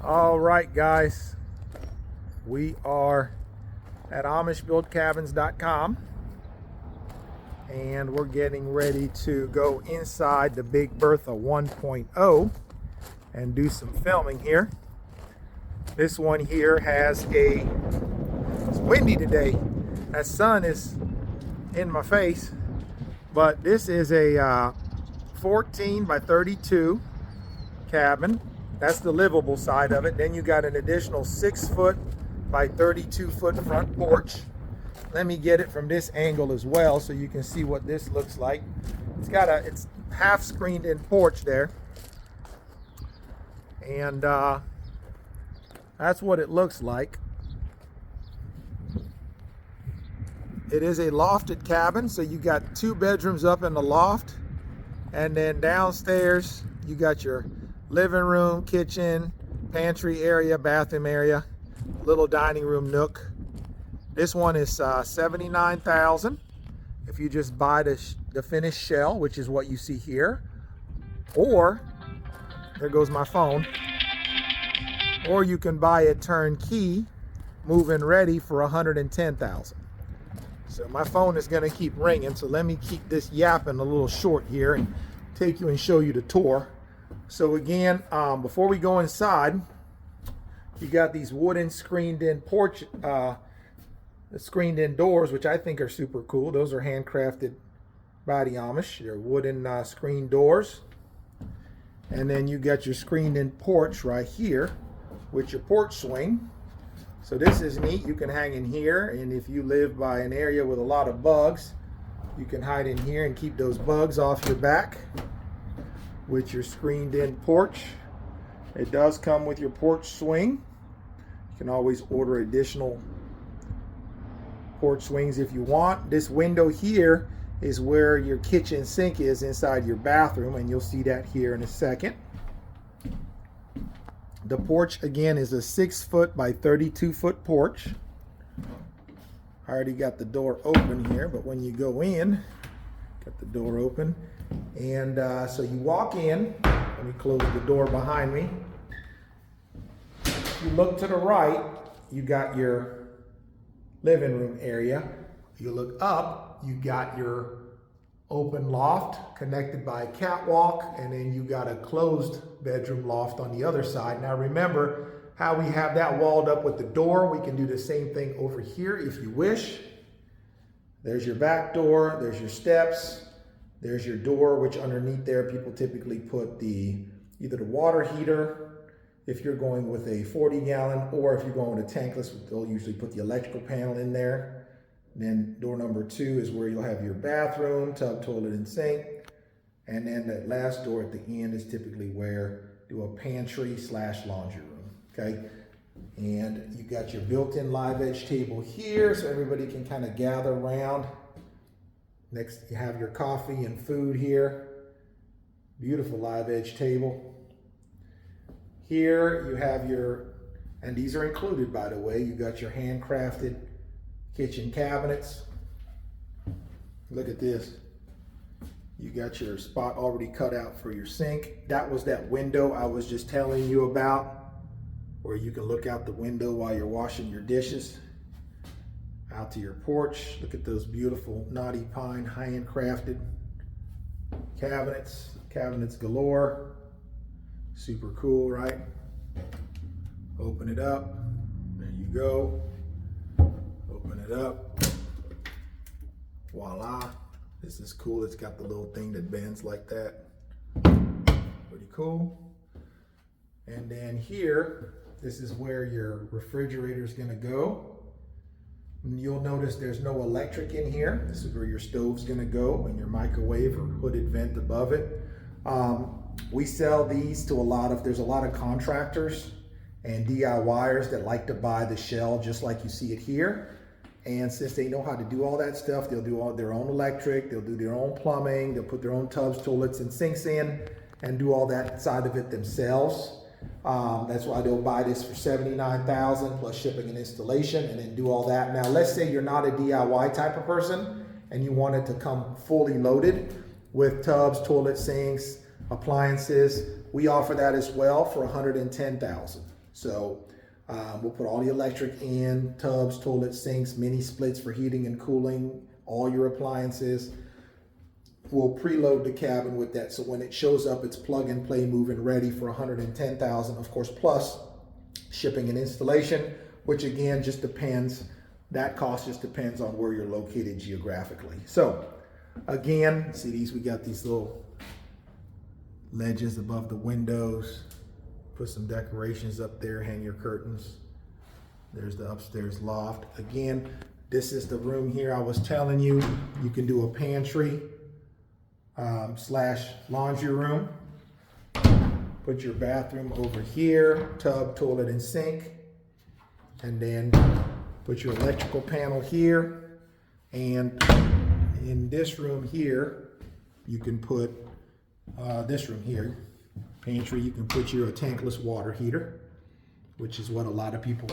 All right, guys, we are at AmishBuiltCabins.com, and we're getting ready to go inside the big Bertha 1.0 and do some filming here. This one here has it's windy today. That sun is in my face, but this is a 14 by 32 cabin. That's the livable side of it. Then you got an additional 6 foot by 32 foot front porch. Let me get it from this angle as well so you can see what this looks like. It's half screened in porch there. And that's what it looks like. It is a lofted cabin, so you got 2 bedrooms up in the loft, and then downstairs you got your living room, kitchen, pantry area, bathroom area, little dining room nook. This one is $79,000 if you just buy the finished shell, which is what you see here, or there goes my phone, or you can buy it turnkey, move-in ready for $110,000. So my phone is going to keep ringing, so let me keep this yapping a little short here and take you and show you the tour. So again, before we go inside, you got these wooden screened-in porch, screened-in doors, which I think are super cool. Those are handcrafted by the Amish. They're wooden screen doors. And then you got your screened-in porch right here with your porch swing. So this is neat. You can hang in here, and if you live by an area with a lot of bugs, you can hide in here and keep those bugs off your back with your screened-in porch. It does come with your porch swing. You can always order additional porch swings if you want. This window here is where your kitchen sink is inside your bathroom, and you'll see that here in a second. The porch again is a 6 foot by 32 foot porch. I already got the door open here, but when you go in, got the door open, and so you walk in. Let me close the door behind me. If you look to the right, you got your living room area. You look up, you got your open loft connected by a catwalk, and then you got a closed bedroom loft on the other side. Now remember how we have that walled up with the door. We can do the same thing over here if you wish. There's your back door, there's your steps, there's your door, which underneath there people typically put either the water heater if you're going with a 40-gallon, or if you're going with a tankless, they'll usually put the electrical panel in there. Then door number 2 is where you'll have your bathroom, tub, toilet, and sink. And then that last door at the end is typically where you do a pantry / laundry room, okay? And you got your built-in live edge table here, so everybody can kind of gather around. Next, you have your coffee and food here. Beautiful live edge table. Here you have and these are included, by the way, you got your handcrafted kitchen cabinets. Look at this. You got your spot already cut out for your sink. That was that window I was just telling you about, where you can look out the window while you're washing your dishes. Out to your porch. Look at those beautiful knotty pine handcrafted cabinets. Cabinets galore. Super cool, right? Open it up. There you go. Open it up. Voila. This is cool. It's got the little thing that bends like that. Pretty cool. And then here, this is where your refrigerator is going to go. And you'll notice there's no electric in here. This is where your stove's going to go, and your microwave or hooded vent above it. We sell these to there's a lot of contractors and DIYers that like to buy the shell just like you see it here. And since they know how to do all that stuff, they'll do all their own electric, they'll do their own plumbing, they'll put their own tubs, toilets, and sinks in and do all that side of it themselves. That's why they'll buy this for $79,000 plus shipping and installation, and then do all that. Now, let's say you're not a DIY type of person and you want it to come fully loaded with tubs, toilet sinks, appliances. We offer that as well for $110,000. So we'll put all the electric in, tubs, toilets, sinks, mini splits for heating and cooling, all your appliances. We'll preload the cabin with that, so when it shows up, it's plug and play, move and ready for $110,000, of course, plus shipping and installation, which again just depends. That cost just depends on where you're located geographically. So again, see these, we got these little ledges above the windows. Put some decorations up there, hang your curtains. There's the upstairs loft. Again, this is the room here I was telling you. You can do a pantry slash laundry room. Put your bathroom over here, tub, toilet, and sink. And then put your electrical panel here. And in this room here, you can put this room here, pantry, you can put your tankless water heater, which is what a lot of people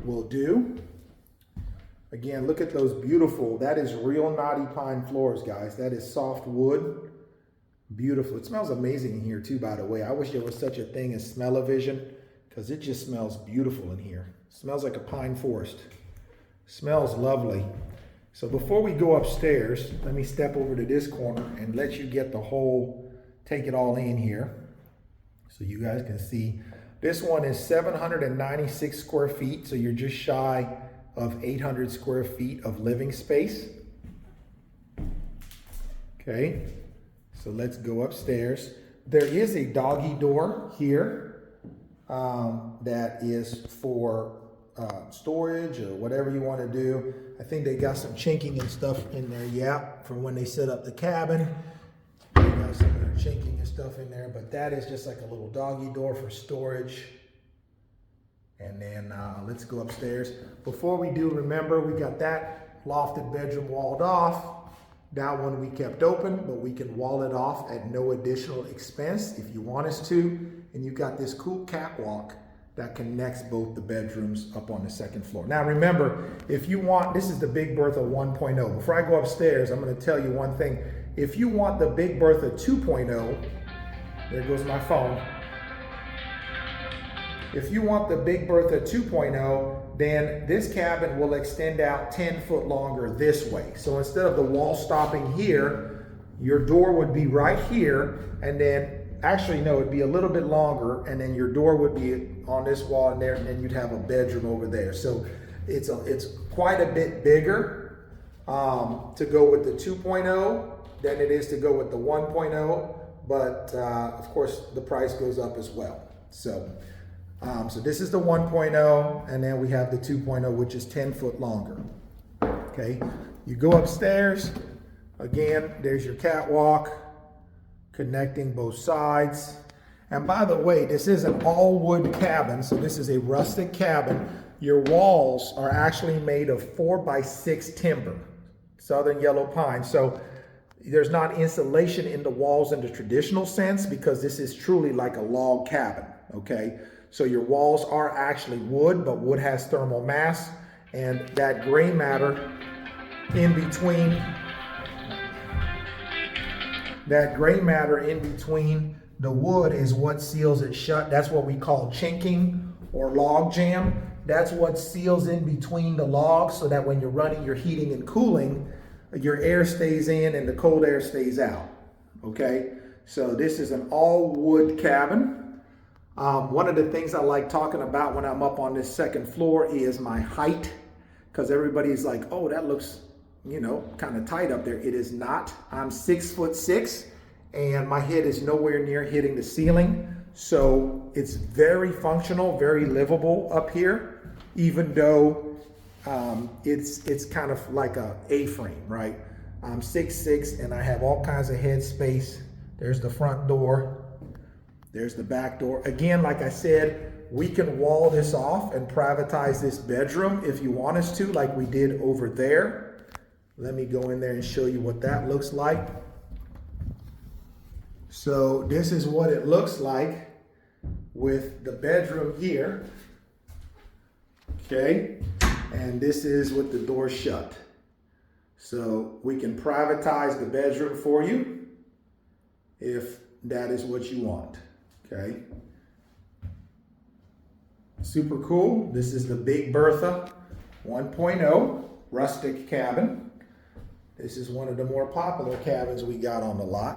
will do. Again, look at those beautiful, that is real knotty pine floors, guys. That is soft wood. Beautiful. It smells amazing in here too, by the way. I wish there was such a thing as smell-o-vision, because it just smells beautiful in here. It smells like a pine forest. Smells lovely. So before we go upstairs, let me step over to this corner and let you get the whole, take it all in here. So you guys can see, this one is 796 square feet. So you're just shy of 800 square feet of living space. Okay, so let's go upstairs. There is a doggy door here that is for storage or whatever you want to do. I think they got some chinking and stuff in there, yeah, from when they set up the cabin. They got some of their chinking and stuff in there, but that is just like a little doggy door for storage. And then let's go upstairs. Before we do, remember we got that lofted bedroom walled off. That one we kept open, but we can wall it off at no additional expense if you want us to. And you got this cool catwalk that connects both the bedrooms up on the second floor. Now remember, if you want, this is the Big Bertha 1.0. Before I go upstairs, I'm gonna tell you one thing. If you want the Big Bertha 2.0, there goes my phone. If you want the Big Bertha 2.0, then this cabin will extend out 10 foot longer this way. So instead of the wall stopping here, your door would be right here, and then actually no, it'd be a little bit longer, and then your door would be on this wall and there, and you'd have a bedroom over there. So it's quite a bit bigger to go with the 2.0 than it is to go with the 1.0, but of course the price goes up as well. So this is the 1.0, and then we have the 2.0, which is 10 foot longer. Okay, you go upstairs, again, there's your catwalk connecting both sides. And by the way, this is an all wood cabin, so this is a rustic cabin. Your walls are actually made of 4x6 timber, southern yellow pine. So there's not insulation in the walls in the traditional sense, because this is truly like a log cabin, okay? So your walls are actually wood, but wood has thermal mass, and that gray matter in between, the wood is what seals it shut. That's what we call chinking or log jam. That's what seals in between the logs, so that when you're running your heating and cooling, your air stays in and the cold air stays out, okay? So this is an all wood cabin. One of the things I like talking about when I'm up on this second floor is my height, because everybody's like, oh, that looks, you know, kind of tight up there. It is not. I'm 6'6", and my head is nowhere near hitting the ceiling. So it's very functional, very livable up here, even though it's kind of like a A-frame, right? I'm 6'6", and I have all kinds of head space. There's the front door. There's the back door. Again, like I said, we can wall this off and privatize this bedroom if you want us to, like we did over there. Let me go in there and show you what that looks like. So this is what it looks like with the bedroom here. Okay, and this is with the door shut. So we can privatize the bedroom for you if that is what you want. Okay. Super cool. This is the big Bertha 1.0 rustic cabin. This is one of the more popular cabins we got on the lot.